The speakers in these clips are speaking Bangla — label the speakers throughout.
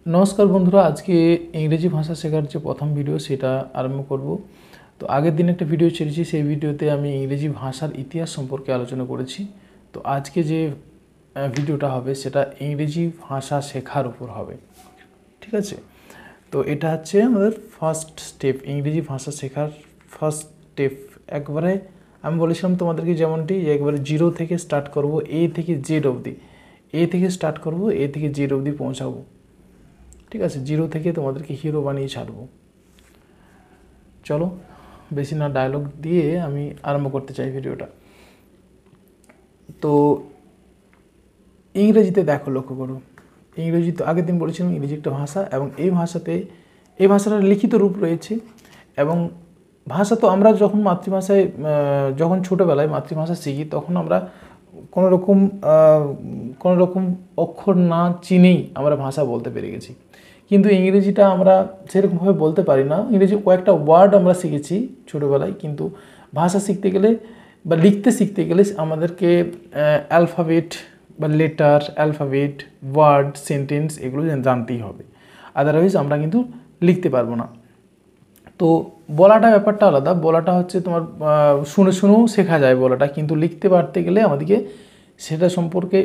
Speaker 1: নমস্কার বন্ধুরা, আজকে ইংরেজি ভাষা শেখার যে প্রথম ভিডিও সেটা আরম্ভ করব। তো আগের দিন একটা ভিডিও ছেড়েছি, সেই ভিডিওতে আমি ইংরেজি ভাষার ইতিহাস সম্পর্কে আলোচনা করেছি। তো আজকে যে ভিডিওটা হবে সেটা ইংরেজি ভাষা শেখার উপর হবে, ঠিক আছে? তো এটা হচ্ছে আমাদের ফার্স্ট স্টেপ, ইংরেজি ভাষা শেখার ফার্স্ট স্টেপ। একবারে আমি বলেছিলাম তোমাদেরকে যেমনটি, যে একবারে জিরো থেকে স্টার্ট করব, এ থেকে জেড অবধি। এ থেকে স্টার্ট করব, এ থেকে জেড অবধি পৌঁছাবো, ঠিক আছে? জিরো থেকে তোমাদেরকে হিরো বানিয়ে ছাড়বো। চলো, বেশি না ডায়লগ দিয়ে আমি আরম্ভ করতে চাই ভিডিওটা। তো ইংরেজিতে দেখো, লক্ষ্য করো, ইংরেজি তো আগের দিন বলেছিলাম ইংরেজি একটা ভাষা, এবং এই ভাষাটার লিখিত রূপ রয়েছে। এবং ভাষা তো আমরা যখন মাতৃভাষায়, যখন ছোটোবেলায় মাতৃভাষা শিখি, তখন আমরা কোনো রকম অক্ষর না চিনেই আমরা ভাষা বলতে পেরে গেছি। কিন্তু ইংরেজিটা আমরা সেরকমভাবে বলতে পারি না। ইংরেজি কয়েকটা ওয়ার্ড আমরা শিখেছি ছোটোবেলায়, কিন্তু ভাষা শিখতে গেলে বা লিখতে শিখতে গেলে আমাদেরকে অ্যালফাবেট বা লেটার, অ্যালফাবেট, ওয়ার্ড, সেন্টেন্স এগুলো জানতেই হবে, আদারওয়াইজ আমরা কিন্তু লিখতে পারবো না। তো বলাটা ব্যাপারটা আলাদা। বলাটা হচ্ছে তোমার শুনেও শেখা যায় বলাটা, কিন্তু লিখতে পারতে গেলে আমাদেরকে সেটা সম্পর্কে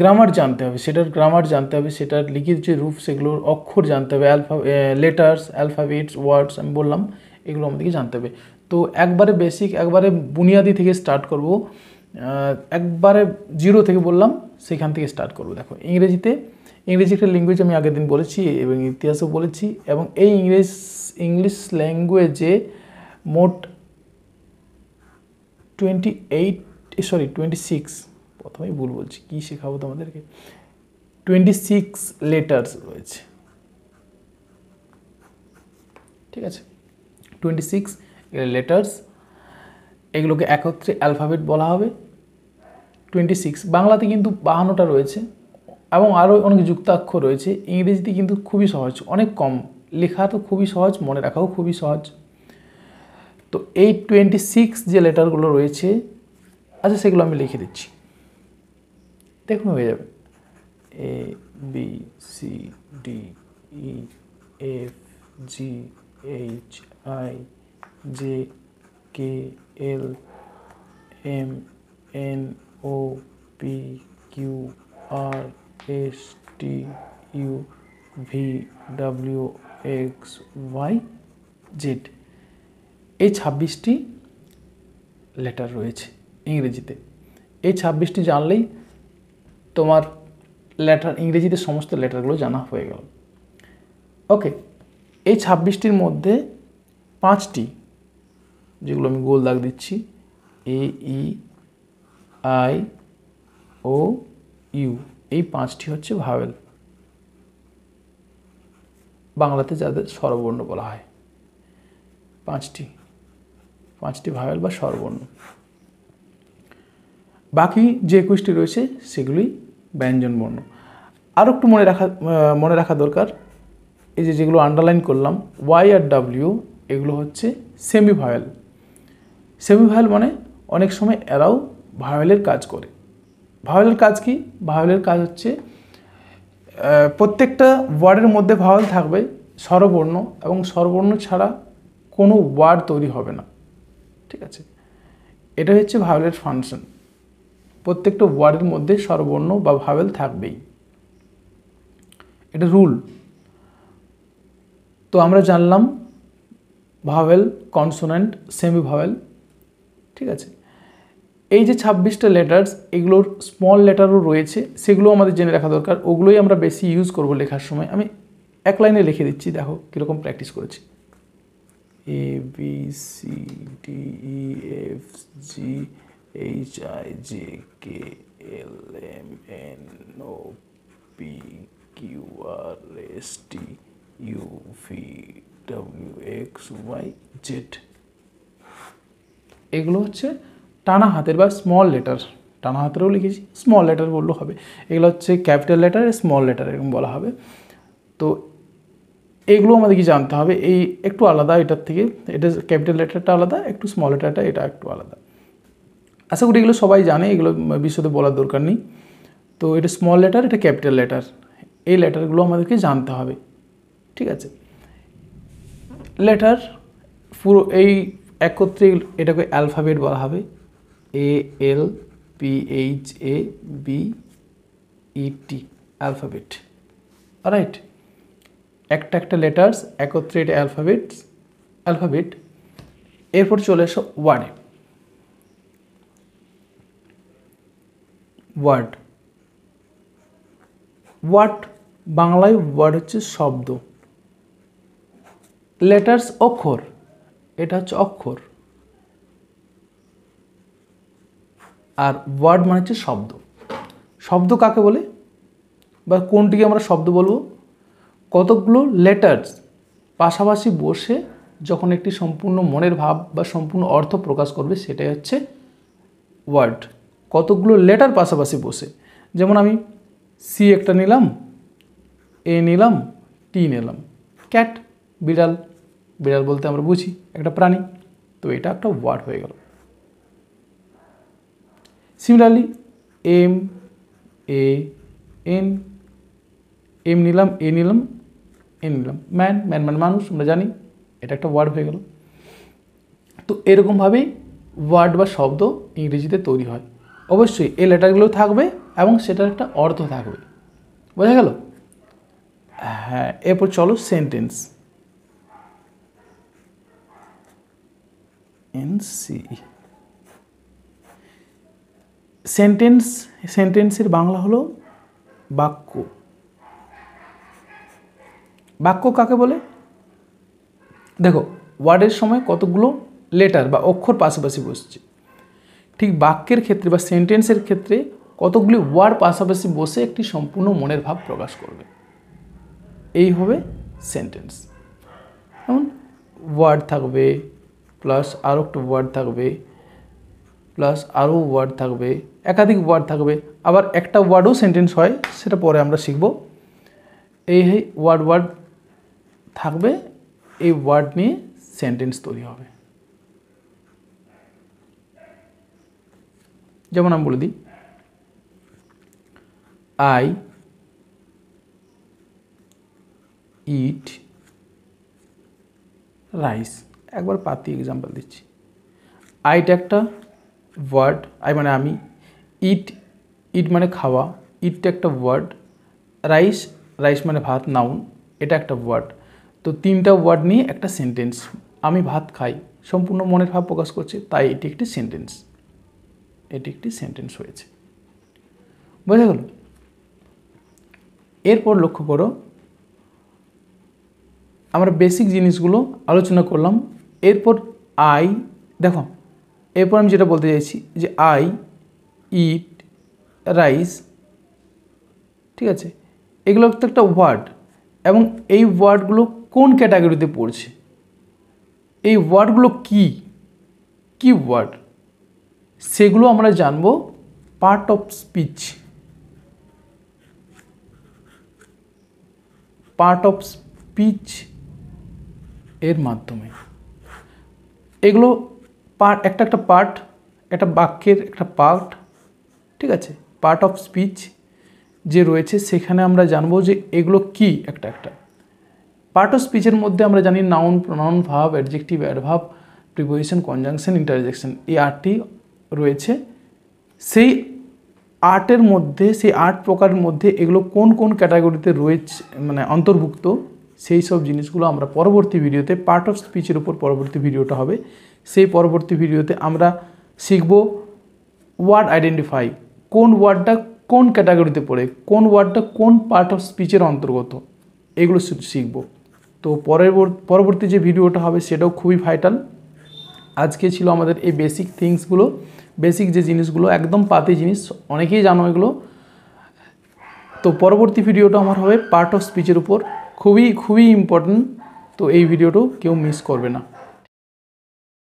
Speaker 1: গ্রামার জানতে হবে, সেটার লিখিত যে রূপ সেগুলোর অক্ষর জানতে হবে, লেটার্স, অ্যালফাবেটস, ওয়ার্ডস আমি বললাম, এগুলো আমাদেরকে জানতে হবে। তো একবারে বেসিক, একবারে বুনিয়াদি থেকে স্টার্ট করব, একবারে জিরো থেকে বললাম, সেখান থেকে স্টার্ট করব। দেখো, ইংরেজি একটা ল্যাঙ্গুয়েজ, আমি আগের দিন বলেছি এবং ইতিহাসও বলেছি। এবং এই ইংলিশ ল্যাঙ্গুয়েজে মোট 26, প্রথমেই ভুল বলছি, কী শেখাবো তোমাদেরকে, 26 লেটার্স রয়েছে, ঠিক আছে? 26 লেটার্স, এগুলোকে একত্রে অ্যালফাবেট বলা হবে। 26, বাংলাতে কিন্তু 52টা রয়েছে, এবং আরও অনেক যুক্তাক্ষর রয়েছে। ইংরেজিতে কিন্তু খুবই সহজ, অনেক কম, লেখা তো খুবই সহজ, মনে রাখাও খুবই সহজ। তো এই 26 যে লেটারগুলো রয়েছে, আচ্ছা সেগুলো আমি লিখে দিচ্ছি, দেখুন হয়ে যাবে। A, B, C, D, E, F, G, H, I, J, K, L, M, N, O, P, Q, R, S, T, U, V, W, X, Y, Z. এই 26টি লেটার রয়েছে ইংরেজিতে। এই 26টি জানলেই তোমার ইংরেজিতে সমস্ত লেটারগুলো জানা হয়ে গেল। ওকে, এই 26টির মধ্যে 5টি, যেগুলো আমি গোল দাগ দিচ্ছি, এ, ই, আই, ও, ইউ, এই 5টি হচ্ছে ভাওয়েল, বাংলাতে যাদের স্বরবর্ণ বলা হয়। 5টি ভাওয়েল বা স্বরবর্ণ। বাকি যে 21টি রয়েছে সেগুলি ব্যঞ্জনবর্ণ। আরও একটু মনে রাখা দরকার, এই যেগুলো আন্ডারলাইন করলাম, ওয়াই আর ডাব্লিউ, এগুলো হচ্ছে সেমি ভাওয়েল। সেমি ভাওয়েল মানে অনেক সময় এরাও ভাওয়েলের কাজ করে। ভাওয়েলের কাজ কি? ভাওয়েলের কাজ হচ্ছে প্রত্যেকটা ওয়ার্ডের মধ্যে ভাওয়েল থাকবে, স্বরবর্ণ, এবং স্বরবর্ণ ছাড়া কোনো ওয়ার্ড তৈরি হবে না, ঠিক আছে? এটা হচ্ছে ভাওয়েলের ফাংশন। প্রত্যেকটা ওয়ার্ডের মধ্যে স্বরবর্ণ বা ভাওয়েল থাকবেই, এটা রুল। তো আমরা জানলাম ভাওয়েল, কনসোনেন্ট, সেমি ভাওয়েল, ঠিক আছে? এই যে 26টা লেটার্স, এগুলোর স্মল লেটারও রয়েছে, সেগুলো আমাদের জেনে রাখা দরকার। ওগুলোই আমরা বেশি ইউজ করব লেখার সময়। আমি এক লাইনে লিখে দিচ্ছি, দেখো কীরকম প্র্যাকটিস করেছি। A, B, C, D, E, F, G, H, I, J, K, L, M, N, O, P, Q, R, S, T, U, V, W, X, Y, Z. এগুলো হচ্ছে টানা হাতের বা স্মল লেটার। টানা হাতেরও লিখেছি, স্মল লেটার বললেও হবে। এগুলো হচ্ছে ক্যাপিটাল লেটার, স্মল লেটার এরকম বলা হবে। তো এগুলো আমাদেরকে জানতে হবে। এই একটু আলাদা এটার থেকে, এটা ক্যাপিটাল লেটারটা আলাদা, একটু স্মল লেটারটা এটা একটু আলাদা। আশা করি এগুলো সবাই জানে, এগুলো বিশদে বলার দরকার নেই। তো এটা স্মল লেটার, এটা ক্যাপিটাল লেটার। এই লেটারগুলো আমাদেরকে জানতে হবে, ঠিক আছে। লেটার পুরো এই একত্রে এটাকে অ্যালফাবেট বলা হবে, ALPHABET, অ্যালফাবেট, রাইট। একটা একটা লেটার্স একত্রে এটা অ্যালফাবেট। এরপর চলে আসো ওয়ার্ডে। ওয়ার্ড বাংলায় ওয়ার্ড হচ্ছে শব্দ, লেটার্স অক্ষর, এটা হচ্ছে অক্ষর, আর ওয়ার্ড মানে হচ্ছে শব্দ। শব্দ কাকে বলে বা কোনটিকে আমরা শব্দ বলবো? কতগুলো লেটার্স পাশাপাশি বসে যখন একটি সম্পূর্ণ মনের ভাব বা সম্পূর্ণ অর্থ প্রকাশ করবে সেটাই হচ্ছে ওয়ার্ড। কতগুলো লেটার পাশাপাশি বসে, যেমন আমি সি একটা নিলাম, এ নিলাম, টি নিলাম, ক্যাট, বিড়াল, বিড়াল বলতে আমরা বুঝি একটা প্রাণী, তো এটা একটা ওয়ার্ড হয়ে গেল। সিমিলারলি এম নিলাম, এ নিলাম, এন নিলাম, ম্যান মানে মানুষ, আমরা জানি এটা একটা ওয়ার্ড হয়ে গেল। তো এরকমভাবেই ওয়ার্ড বা শব্দ ইংরেজিতে তৈরি হয়। অবশ্যই এই লেটারগুলো থাকবে এবং সেটার একটা অর্থ থাকবে, বোঝা গেল? হ্যাঁ, এরপর চলো সেন্টেন্স। সেন্টেন্সের বাংলা হলো বাক্য। বাক্য কাকে বলে? দেখো, ওয়ার্ডের সময় কতগুলো লেটার বা অক্ষর পাশাপাশি বসছে, ঠিক বাক্যের ক্ষেত্রে বা সেন্টেন্সের ক্ষেত্রে কতগুলি ওয়ার্ড পাশাপাশি বসে একটি সম্পূর্ণ মনের ভাব প্রকাশ করবে, এই হবে সেন্টেন্স। যেমন ওয়ার্ড থাকবে, প্লাস আরও একটা ওয়ার্ড থাকবে, প্লাস আরও ওয়ার্ড থাকবে, একাধিক ওয়ার্ড থাকবে, আবার একটা ওয়ার্ডও সেন্টেন্স হয়, সেটা পরে আমরা শিখব। এই ওয়ার্ড থাকবে, এই ওয়ার্ড নিয়ে সেন্টেন্স তৈরি হবে। যেমন আমি বলে দিই, আই ইট রাইস। একবার পাতি এক্সাম্পল দিচ্ছি। আইটা একটা ওয়ার্ড, আই মানে আমি, ইট মানে খাওয়া, ইটটা একটা ওয়ার্ড, রাইস মানে ভাত, নাউন, এটা একটা ওয়ার্ড। তো তিনটা ওয়ার্ড নিয়ে একটা সেন্টেন্স, আমি ভাত খাই, সম্পূর্ণ মনের ভাব প্রকাশ করছে, তাই এটি একটি সেন্টেন্স হয়েছে, বোঝা গেল? এরপর লক্ষ্য করো, আমরা বেসিক জিনিসগুলো আলোচনা করলাম। এরপর দেখো, এরপর আমি যেটা বলতে চাইছি যে আই ইট রাইস, ঠিক আছে, এগুলো তো একটা ওয়ার্ড, এবং এই ওয়ার্ডগুলো কোন ক্যাটাগরিতে পড়ছে, এই ওয়ার্ডগুলো কি ওয়ার্ড, সেগুলো আমরা জানবো পার্ট অফ স্পিচ এর মাধ্যমে। এগুলো একটা পার্ট, একটা বাক্যের একটা পার্ট, ঠিক আছে, পার্ট অফ স্পিচ যে রয়েছে সেখানে আমরা জানবো যে এগুলো কি। একটা পার্ট অফ স্পিচের মধ্যে আমরা জানি noun, pronoun, verb, adjective, adverb, preposition, conjunction, interjection, এই 8টি রয়েছে। সেই আর্টের মধ্যে, সেই 8 প্রকারের মধ্যে এগুলো কোন ক্যাটাগরিতে রয়েছে, মানে অন্তর্ভুক্ত, সেই সব জিনিসগুলো আমরা পরবর্তী ভিডিওতে, পার্ট অফ স্পিচের উপর পরবর্তী ভিডিওটা হবে, সেই পরবর্তী ভিডিওতে আমরা শিখব ওয়ার্ড আইডেন্টিফাই, কোন ওয়ার্ডটা কোন ক্যাটাগরিতে পড়ে, কোন ওয়ার্ডটা কোন পার্ট অফ স্পিচের অন্তর্গত, এগুলো শিখব। তো পরবর্তী যে ভিডিওটা হবে সেটাও খুবই ভাইটাল। আজকে ছিল আমাদের এই বেসিক থিংসগুলো, বেসিক যে জিনিসগুলো, একদম পাতি জিনিস, অনেকেই জানো এগুলো। তো পরবর্তী ভিডিওটা আমার হবে পার্ট অফ স্পিচের উপর, খুবই ইম্পর্টেন্ট। তো এই ভিডিওটাও কেউ মিস করবে না।